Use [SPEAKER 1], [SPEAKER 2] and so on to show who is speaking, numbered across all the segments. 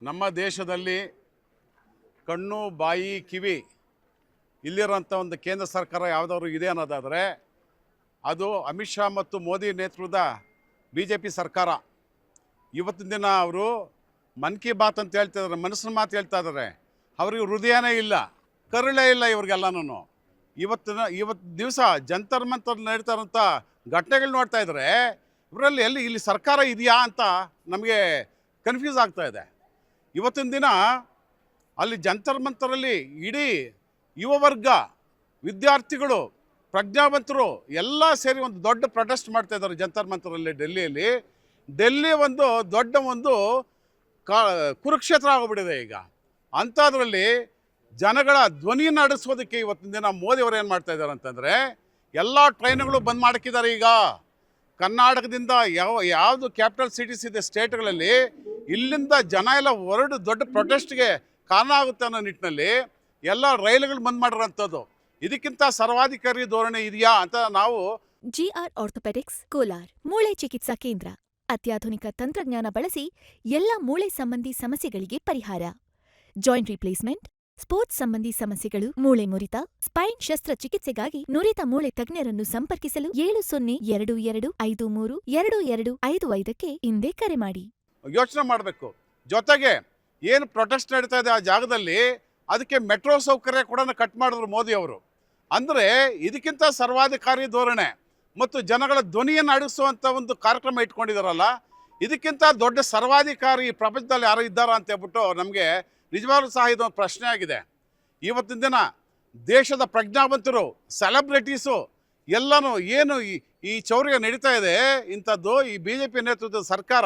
[SPEAKER 1] ನಮ್ಮ ದೇಶದಲ್ಲಿ ಕಣ್ಣು ಬಾಯಿ ಕಿವಿ ಇಲ್ಲಿರೋಂಥ ಒಂದು ಕೇಂದ್ರ ಸರ್ಕಾರ ಯಾವುದಾದ್ರು ಇದೆ ಅನ್ನೋದಾದರೆ ಅದು ಅಮಿತ್ ಶಾ ಮತ್ತು ಮೋದಿ ನೇತೃತ್ವದ BJP ಸರ್ಕಾರ. ಇವತ್ತಿನ ದಿನ ಅವರು ಮನ್ ಕಿ ಬಾತ್ ಅಂತ ಹೇಳ್ತಾ ಇದ್ದಾರೆ, ಮನಸ್ಸಿನ ಮಾತು ಹೇಳ್ತಾ ಇದ್ದಾರೆ. ಅವ್ರಿಗೆ ಹೃದಯನೇ ಇಲ್ಲ, ಕರುಳೇ ಇಲ್ಲ ಇವ್ರಿಗೆಲ್ಲನೂ. ಇವತ್ತು ದಿವಸ ಜಂತರ್ ಮಂತರ್ ನಡೀತಾ ಇರೋಂಥ ಘಟನೆಗಳು ನೋಡ್ತಾ ಇದ್ದಾರೆ. ಇವರಲ್ಲಿ ಇಲ್ಲಿ ಸರ್ಕಾರ ಇದೆಯಾ ಅಂತ ನಮಗೆ ಕನ್ಫ್ಯೂಸ್ ಆಗ್ತಾ ಇದೆ. ಇವತ್ತಿನ ದಿನ ಅಲ್ಲಿ ಜಂತರ್ ಮಂತರಲ್ಲಿ ಇಡೀ ಯುವ ವರ್ಗ, ವಿದ್ಯಾರ್ಥಿಗಳು, ಪ್ರಜ್ಞಾವಂತರು ಎಲ್ಲ ಸೇರಿ ಒಂದು ದೊಡ್ಡ ಪ್ರೊಟೆಸ್ಟ್ ಮಾಡ್ತಾ ಇದ್ದಾರೆ ಜಂತರ್ ಮಂತರಲ್ಲಿ ಡೆಲ್ಲಿ ಒಂದು ದೊಡ್ಡ ಒಂದು ಕುರುಕ್ಷೇತ್ರ ಆಗೋಗ್ಬಿಟ್ಟಿದೆ ಈಗ. ಅಂಥದ್ರಲ್ಲಿ ಜನಗಳ ಧ್ವನಿಯನ್ನು ನಡೆಸೋದಕ್ಕೆ ಇವತ್ತಿನ ದಿನ ಮೋದಿಯವರು ಏನು ಮಾಡ್ತಾ ಇದ್ದಾರೆ ಅಂತಂದರೆ ಎಲ್ಲ ಟ್ರೈನ್ಗಳು ಬಂದ್ ಮಾಡಿದ್ದಾರೆ. ಈಗ ಕರ್ನಾಟಕದಿಂದ ಯಾವುದು ಕ್ಯಾಪಿಟಲ್ ಸಿಟೀಸ್ ಇದೆ ಸ್ಟೇಟ್ಗಳಲ್ಲಿ, ಇಲ್ಲಿಂದ ಜನ ಎಲ್ಲ ಹೊರಡು ದೊಡ್ಡ ಪ್ರೊಟೆಸ್ಟ್ಗೆ ಕಾರಣ ಆಗುತ್ತೆ ಅನ್ನೋ ನಿಟ್ಟಿನಲ್ಲಿ ಎಲ್ಲ ರೈಲುಗಳು ಬಂದ್ ಮಾಡಿರೋಂಥದ್ದು. ಇದಕ್ಕಿಂತ ಸರ್ವಾಧಿಕಾರಿ ಧೋರಣೆ ಇದೆಯಾ ಅಂತ ನಾವು
[SPEAKER 2] GR ಆರ್ಥೋಪೆಡಿಕ್ಸ್ ಕೋಲಾರ್ ಮೂಳೆ ಚಿಕಿತ್ಸಾ ಕೇಂದ್ರ ಅತ್ಯಾಧುನಿಕ ತಂತ್ರಜ್ಞಾನ ಬಳಸಿ ಎಲ್ಲ ಮೂಳೆ ಸಂಬಂಧಿ ಸಮಸ್ಯೆಗಳಿಗೆ ಪರಿಹಾರ. ಜಾಯಿಂಟ್ ರಿಪ್ಲೇಸ್ಮೆಂಟ್, ಸ್ಪೋರ್ಟ್ಸ್ ಸಂಬಂಧಿ ಸಮಸ್ಯೆಗಳು, ಮೂಳೆ ಮುರಿತ, ಸ್ಪೈನ್ ಶಸ್ತ್ರಚಿಕಿತ್ಸೆಗಾಗಿ ನುರಿತ ಮೂಳೆ ತಜ್ಞರನ್ನು ಸಂಪರ್ಕಿಸಲು 7022532255ಕ್ಕೆ ಹಿಂದೆ ಕರೆ ಮಾಡಿ.
[SPEAKER 1] ಯೋಚನೆ ಮಾಡಬೇಕು. ಜೊತೆಗೆ ಏನು ಪ್ರೊಟೆಸ್ಟ್ ನಡೀತಾ ಇದೆ ಆ ಜಾಗದಲ್ಲಿ ಅದಕ್ಕೆ ಮೆಟ್ರೋ ಸೌಕರ್ಯ ಕೂಡ ಕಟ್ ಮಾಡಿದ್ರು ಮೋದಿಯವರು. ಅಂದರೆ ಇದಕ್ಕಿಂತ ಸರ್ವಾಧಿಕಾರಿ ಧೋರಣೆ ಮತ್ತು ಜನಗಳ ಧ್ವನಿಯನ್ನು ಅಡಗಿಸುವಂಥ ಒಂದು ಕಾರ್ಯಕ್ರಮ ಇಟ್ಕೊಂಡಿದ್ದಾರಲ್ಲ, ಇದಕ್ಕಿಂತ ದೊಡ್ಡ ಸರ್ವಾಧಿಕಾರಿ ಪ್ರಪಂಚದಲ್ಲಿ ಯಾರು ಇದ್ದಾರಾ ಅಂತ ಹೇಳ್ಬಿಟ್ಟು ನಮಗೆ ನಿಜವಾಗ್ಲೂ ಸಹ ಇದೊಂದು ಪ್ರಶ್ನೆ ಆಗಿದೆ. ಇವತ್ತಿನ ದಿನ ದೇಶದ ಪ್ರಜ್ಞಾವಂತರು, ಸೆಲೆಬ್ರಿಟೀಸು ಎಲ್ಲನೂ ಏನು ಈ ಚೌರ್ಯ ನಡೀತಾ ಇದೆ ಇಂಥದ್ದು, ಈ BJP ನೇತೃತ್ವದ ಸರ್ಕಾರ,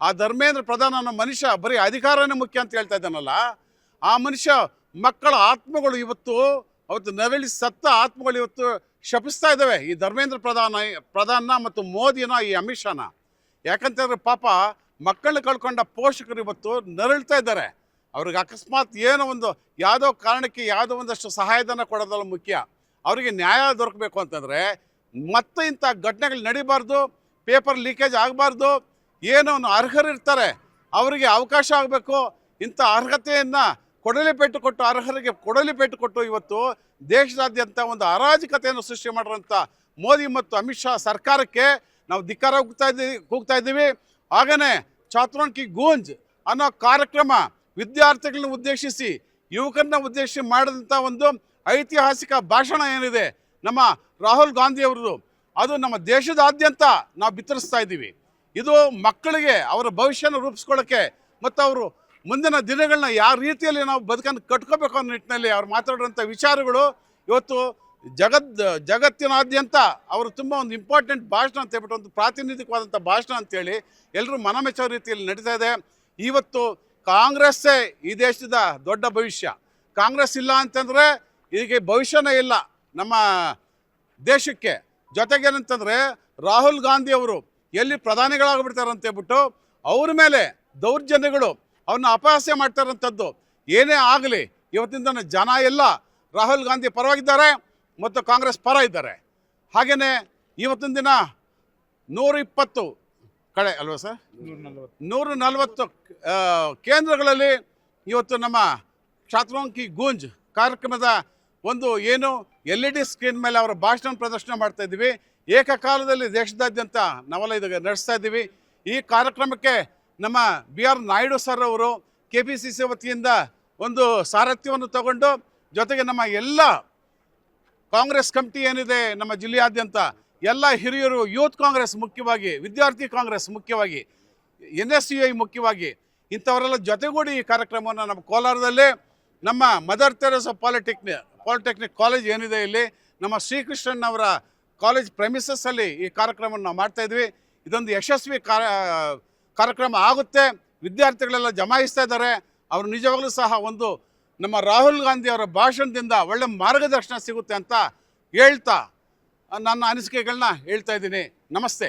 [SPEAKER 1] ಆ ಧರ್ಮೇಂದ್ರ ಪ್ರಧಾನ್ ಅನ್ನೋ ಮನುಷ್ಯ ಬರೀ ಅಧಿಕಾರನೇ ಮುಖ್ಯ ಅಂತ ಹೇಳ್ತಾ ಇದ್ದಾನಲ್ಲ, ಆ ಮನುಷ್ಯ ಮಕ್ಕಳ ಆತ್ಮಗಳು ಅವತ್ತು ನರಳಿ ಸತ್ತ ಆತ್ಮಗಳು ಇವತ್ತು ಶಪಿಸ್ತಾ ಇದ್ದಾವೆ ಈ ಧರ್ಮೇಂದ್ರ ಪ್ರಧಾನ ಮತ್ತು ಮೋದಿನ, ಈ ಅಮಿತ್ ಶಾನ. ಯಾಕಂತಂದರೆ ಪಾಪ ಮಕ್ಕಳನ್ನ ಕಳ್ಕೊಂಡ ಪೋಷಕರು ಇವತ್ತು ನರಳ್ತಾ ಇದ್ದಾರೆ. ಅವ್ರಿಗೆ ಅಕಸ್ಮಾತ್ ಯಾವುದೋ ಕಾರಣಕ್ಕೆ ಯಾವುದೋ ಒಂದಷ್ಟು ಸಹಾಯಧನ ಕೊಡೋದಲ್ಲ ಮುಖ್ಯ, ಅವರಿಗೆ ನ್ಯಾಯ ದೊರಕಬೇಕು ಅಂತಂದರೆ ಮತ್ತೆ ಇಂಥ ಘಟನೆಗಳು ನಡೀಬಾರ್ದು, ಪೇಪರ್ ಲೀಕೇಜ್ ಆಗಬಾರ್ದು. ಏನೋ ಅರ್ಹರಿರ್ತಾರೆ ಅವರಿಗೆ ಅವಕಾಶ ಆಗಬೇಕು. ಇಂಥ ಅರ್ಹತೆಯನ್ನು ಅರ್ಹರಿಗೆ ಕೊಡಲಿ ಕೊಟ್ಟು ಇವತ್ತು ದೇಶದಾದ್ಯಂತ ಒಂದು ಅರಾಜಕತೆಯನ್ನು ಸೃಷ್ಟಿ ಮಾಡಿರೋಂಥ ಮೋದಿ ಮತ್ತು ಅಮಿತ್ ಶಾ ಸರ್ಕಾರಕ್ಕೆ ನಾವು ಧಿಕ್ಕಾರ ಕೂಗ್ತಾ ಇದ್ದೀವಿ. ಹಾಗೇ ಛಾತ್ರೋನ್ ಕಿ ಗೂಂಜ್ ಅನ್ನೋ ಕಾರ್ಯಕ್ರಮ ವಿದ್ಯಾರ್ಥಿಗಳನ್ನ ಉದ್ದೇಶಿಸಿ, ಯುವಕರನ್ನ ಉದ್ದೇಶಿಸಿ ಮಾಡಿದಂಥ ಒಂದು ಐತಿಹಾಸಿಕ ಭಾಷಣ ಏನಿದೆ ನಮ್ಮ ರಾಹುಲ್ ಗಾಂಧಿಯವ್ರದ್ದು, ಅದು ನಮ್ಮ ದೇಶದಾದ್ಯಂತ ನಾವು ಬಿತ್ತರಿಸ್ತಾ ಇದ್ದೀವಿ. ಇದು ಮಕ್ಕಳಿಗೆ ಅವರ ಭವಿಷ್ಯನ ರೂಪಿಸ್ಕೊಳ್ಳೋಕ್ಕೆ ಮತ್ತು ಅವರು ಮುಂದಿನ ದಿನಗಳನ್ನ ಯಾವ ರೀತಿಯಲ್ಲಿ ನಾವು ಬದುಕನ್ನು ಕಟ್ಕೋಬೇಕು ಅನ್ನೋ ನಿಟ್ಟಿನಲ್ಲಿ ಅವ್ರು ಮಾತಾಡಿರೋಂಥ ವಿಚಾರಗಳು ಇವತ್ತು ಜಗತ್ತಿನಾದ್ಯಂತ ಅವರು ತುಂಬ ಒಂದು ಇಂಪಾರ್ಟೆಂಟ್ ಭಾಷಣ ಅಂತ ಹೇಳ್ಬಿಟ್ಟು, ಒಂದು ಪ್ರಾತಿನಿಧಿಕವಾದಂಥ ಭಾಷಣ ಅಂತೇಳಿ ಎಲ್ಲರೂ ಮನಮೆಚ್ಚೋ ರೀತಿಯಲ್ಲಿ ನಡೀತಾ ಇದೆ. ಇವತ್ತು ಕಾಂಗ್ರೆಸ್ಸೇ ಈ ದೇಶದ ದೊಡ್ಡ ಭವಿಷ್ಯ. ಕಾಂಗ್ರೆಸ್ ಇಲ್ಲ ಅಂತಂದರೆ ಇದಕ್ಕೆ ಭವಿಷ್ಯನೇ ಇಲ್ಲ ನಮ್ಮ ದೇಶಕ್ಕೆ. ಜೊತೆಗೇನಂತಂದರೆ ರಾಹುಲ್ ಗಾಂಧಿಯವರು ಎಲ್ಲಿ ಪ್ರಧಾನಿಗಳಾಗ್ಬಿಡ್ತಾರೆ ಅಂತ ಹೇಳ್ಬಿಟ್ಟು ಅವ್ರ ಮೇಲೆ ದೌರ್ಜನ್ಯಗಳು, ಅವನ್ನ ಅಪಹಾಸ್ಯ ಮಾಡ್ತಾರಂಥದ್ದು ಏನೇ ಆಗಲಿ, ಇವತ್ತಿಂದ ಜನ ಎಲ್ಲ ರಾಹುಲ್ ಗಾಂಧಿ ಪರವಾಗಿದ್ದಾರೆ ಮತ್ತು ಕಾಂಗ್ರೆಸ್ ಪರ ಇದ್ದಾರೆ. ಹಾಗೆಯೇ ಇವತ್ತಿನ ದಿನ 120 ಕಡೆ ಅಲ್ವಾ ಸರ್, 140 ಕೇಂದ್ರಗಳಲ್ಲಿ ಇವತ್ತು ನಮ್ಮ ಛಾತ್ರೋನ್ ಕಿ ಗೂಂಜ್ ಕಾರ್ಯಕ್ರಮದ ಒಂದು LED ಸ್ಕ್ರೀನ್ ಮೇಲೆ ಅವರ ಭಾಷಣ ಪ್ರದರ್ಶನ ಮಾಡ್ತಾ ಇದ್ದೀವಿ. ಏಕಕಾಲದಲ್ಲಿ ದೇಶದಾದ್ಯಂತ ನಾವೆಲ್ಲ ಇದು ನಡೆಸ್ತಾ ಇದ್ದೀವಿ. ಈ ಕಾರ್ಯಕ್ರಮಕ್ಕೆ ನಮ್ಮ BR ನಾಯ್ಡು ಸರ್ ಅವರು KPCC ವತಿಯಿಂದ ಒಂದು ಸಾರಥ್ಯವನ್ನು ತಗೊಂಡು, ಜೊತೆಗೆ ನಮ್ಮ ಎಲ್ಲ ಕಾಂಗ್ರೆಸ್ ಕಮಿಟಿ ಏನಿದೆ ನಮ್ಮ ಜಿಲ್ಲೆಯಾದ್ಯಂತ ಎಲ್ಲ ಹಿರಿಯರು, ಯೂತ್ ಕಾಂಗ್ರೆಸ್ ಮುಖ್ಯವಾಗಿ, ವಿದ್ಯಾರ್ಥಿ ಕಾಂಗ್ರೆಸ್ ಮುಖ್ಯವಾಗಿ, NSUI ಮುಖ್ಯವಾಗಿ, ಇಂಥವರೆಲ್ಲ ಜೊತೆಗೂಡಿ ಈ ಕಾರ್ಯಕ್ರಮವನ್ನು ನಮ್ಮ ಕೋಲಾರದಲ್ಲಿ ನಮ್ಮ ಮದರ್ ತೆರೇಸಾ ಪಾಲಿಟೆಕ್ನಿಕ್ ಕಾಲೇಜ್ ಏನಿದೆ ಇಲ್ಲಿ ನಮ್ಮ ಶ್ರೀಕೃಷ್ಣನ್ ಅವರ ಕಾಲೇಜ್ ಪ್ರೆಮಿಸಸ್ಸಲ್ಲಿ ಈ ಕಾರ್ಯಕ್ರಮವನ್ನು ನಾವು ಮಾಡ್ತಾಯಿದ್ವಿ. ಇದೊಂದು ಯಶಸ್ವಿ ಕಾರ್ಯಕ್ರಮ ಆಗುತ್ತೆ. ವಿದ್ಯಾರ್ಥಿಗಳೆಲ್ಲ ಜಮಾಯಿಸ್ತಾ ಇದ್ದಾರೆ. ಅವರು ನಿಜವಾಗ್ಲೂ ಸಹ ಒಂದು ನಮ್ಮ ರಾಹುಲ್ ಗಾಂಧಿ ಅವರ ಭಾಷಣದಿಂದ ಒಳ್ಳೆ ಮಾರ್ಗದರ್ಶನ ಸಿಗುತ್ತೆ ಅಂತ ಹೇಳ್ತಾ ನನ್ನ ಅನಿಸಿಕೆಗಳನ್ನ ಹೇಳ್ತಾ ಇದ್ದೀನಿ. ನಮಸ್ತೆ.